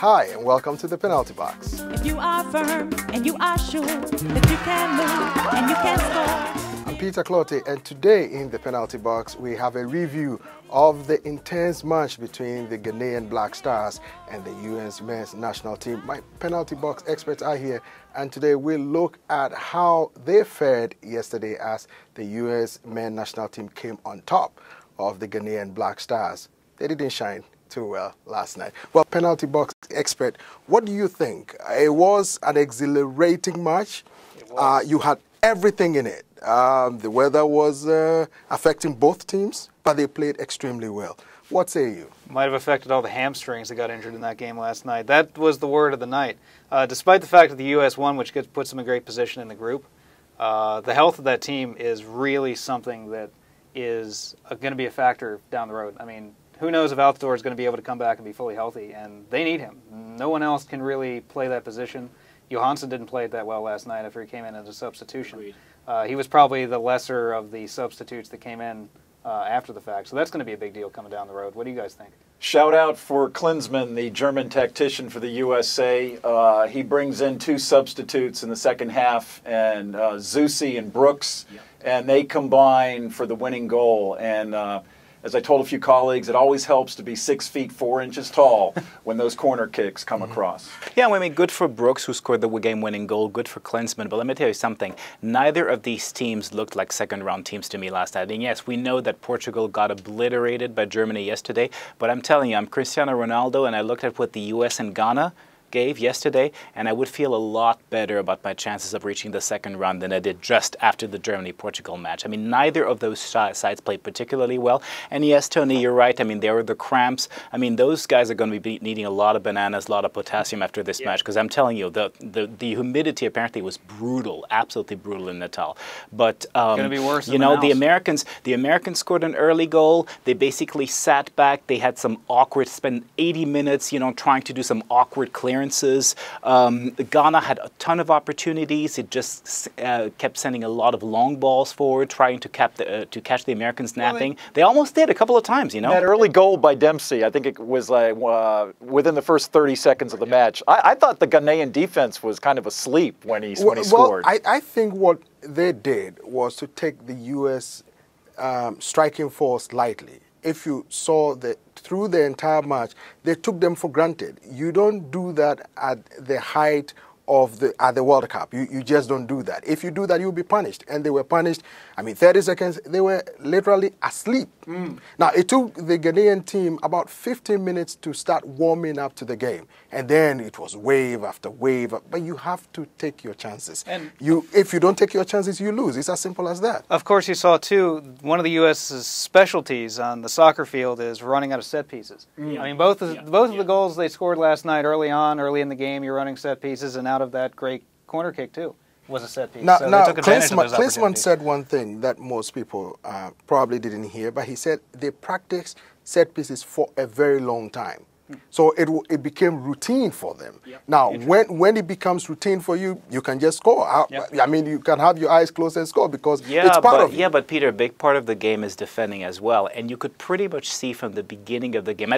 Hi, and welcome to the Penalty Box. If you are firm and you are sure that you can move and you can score. I'm Peter Clotte, and today in the Penalty Box we have a review of the intense match between the Ghanaian Black Stars and the US men's national team. My Penalty Box experts are here, and today we'll look at how they fared yesterday as the US men's national team came on top of the Ghanaian Black Stars. They didn't shine too well last night. Well, Penalty Box expert, what do you think? It was an exhilarating match. You had everything in it. The weather was affecting both teams, but they played extremely well. What say you? Might have affected all the hamstrings that got injured in that game last night. That was the word of the night. Despite the fact that the U.S. won, which puts them in great position in the group, the health of that team is really something that is going to be a factor down the road. I mean, who knows if Altidore is going to be able to come back and be fully healthy, and they need him. No one else can really play that position. Johansson didn't play it that well last night after he came in as a substitution. He was probably the lesser of the substitutes that came in after the fact. So that's going to be a big deal coming down the road. What do you guys think? Shout out for Klinsmann, the German tactician for the USA. He brings in two substitutes in the second half, and Zusi and Brooks, and they combine for the winning goal. And as I told a few colleagues, it always helps to be 6 feet 4 inches tall when those corner kicks come across. Yeah, I mean, good for Brooks, who scored the game-winning goal. Good for Klinsmann. But let me tell you something. Neither of these teams looked like second-round teams to me last night. And yes, we know that Portugal got obliterated by Germany yesterday. But I'm telling you, I'm Cristiano Ronaldo, and I looked at what the U.S. and Ghana gave yesterday, and I would feel a lot better about my chances of reaching the second round than I did just after the Germany-Portugal match. I mean, neither of those sides played particularly well. And yes, Tony, you're right. I mean, there were the cramps. I mean, those guys are going to be needing a lot of bananas, a lot of potassium after this match, because I'm telling you, the humidity apparently was brutal, absolutely brutal in Natal. But going to be worse. You know, the Americans scored an early goal. They basically sat back. They had some awkward, spent 80 minutes, you know, trying to do some awkward clearances. Ghana had a ton of opportunities. It just kept sending a lot of long balls forward, trying to catch the Americans napping. They almost did a couple of times, you know. That early goal by Dempsey, I think it was like within the first 30 seconds of the match. I thought the Ghanaian defense was kind of asleep when he scored. Well, I think what they did was to take the U.S. Striking force lightly. If you saw that through the entire match, they took them for granted. You don't do that at the height of the World Cup. You just don't do that. If you do that, you'll be punished. And they were punished. I mean, 30 seconds, they were literally asleep. Now, it took the Ghanaian team about 15 minutes to start warming up to the game. And then it was wave after wave. But you have to take your chances. And if you don't take your chances, you lose. It's as simple as that. Of course, you saw, too, one of the U.S.'s specialties on the soccer field is running out of set pieces. I mean, both of the goals they scored last night early in the game, you're running set pieces, and out of that great corner kick, too, was a set piece. Now, so they took advantage of those Klinsmann said one thing that most people probably didn't hear, but he said they practiced set pieces for a very long time. So it became routine for them. Now, when it becomes routine for you, you can just score. I mean, you can have your eyes closed and score because it's part of it. Yeah, but Peter, a big part of the game is defending as well. And you could pretty much see from the beginning of the game,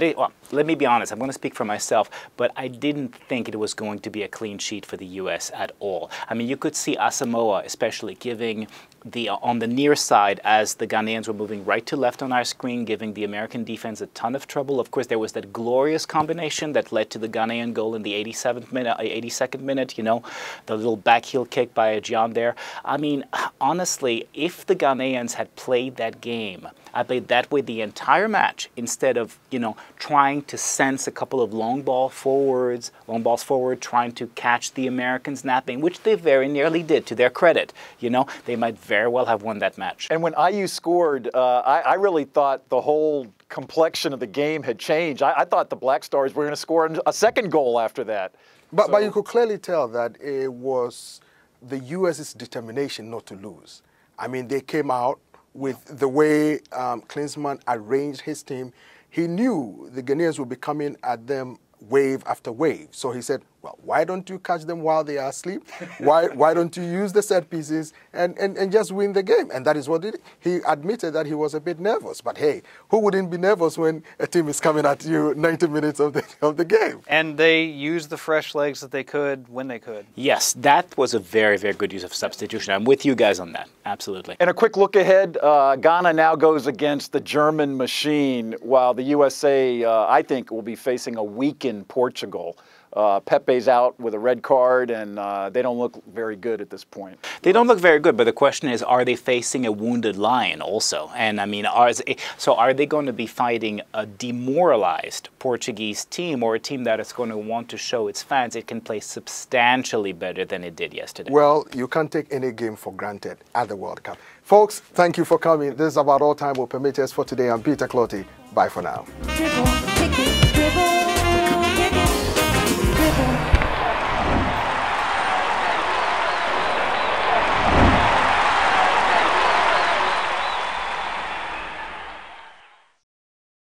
let me be honest, I'm going to speak for myself, but I didn't think it was going to be a clean sheet for the U.S. at all. I mean, you could see Asamoah especially giving on the near side as the Ghanaians were moving right to left on our screen, giving the American defense a ton of trouble. Of course, there was that glorious combination that led to the Ghanaian goal in the 82nd minute, you know, the little back heel kick by John there. I mean, honestly, if the Ghanaians had played that game, I played that way the entire match instead of, you know, trying to sense a couple of long balls forward, trying to catch the Americans napping, which they very nearly did, to their credit. You know, they might very well have won that match. And when IU scored, I really thought the whole complexion of the game had changed. I thought the Black Stars were going to score a second goal after that. But you could clearly tell that it was the U.S.'s determination not to lose. I mean, they came out with the way Klinsmann arranged his team. He knew the Ghanaians would be coming at them wave after wave. So he said, Well, why don't you catch them while they are asleep? Why don't you use the set pieces and just win the game? And that is what he admitted that he was a bit nervous. But hey, who wouldn't be nervous when a team is coming at you 90 minutes of the game? And they used the fresh legs that they could when they could. Yes, that was a very, very good use of substitution. I'm with you guys on that. Absolutely. And a quick look ahead, Ghana now goes against the German machine, while the USA, I think, will be facing a weakened Portugal. Pepe's out with a red card, and they don't look very good at this point. They don't look very good, but the question is, are they facing a wounded lion also? And I mean, are they going to be fighting a demoralized Portuguese team, or a team that is going to want to show its fans it can play substantially better than it did yesterday? Well, you can't take any game for granted at the World Cup. Folks, thank you for coming. This is about all time will permit us for today. I'm Peter Clotty. Bye for now. Dribble, kick it, dribble, kick it, dribble.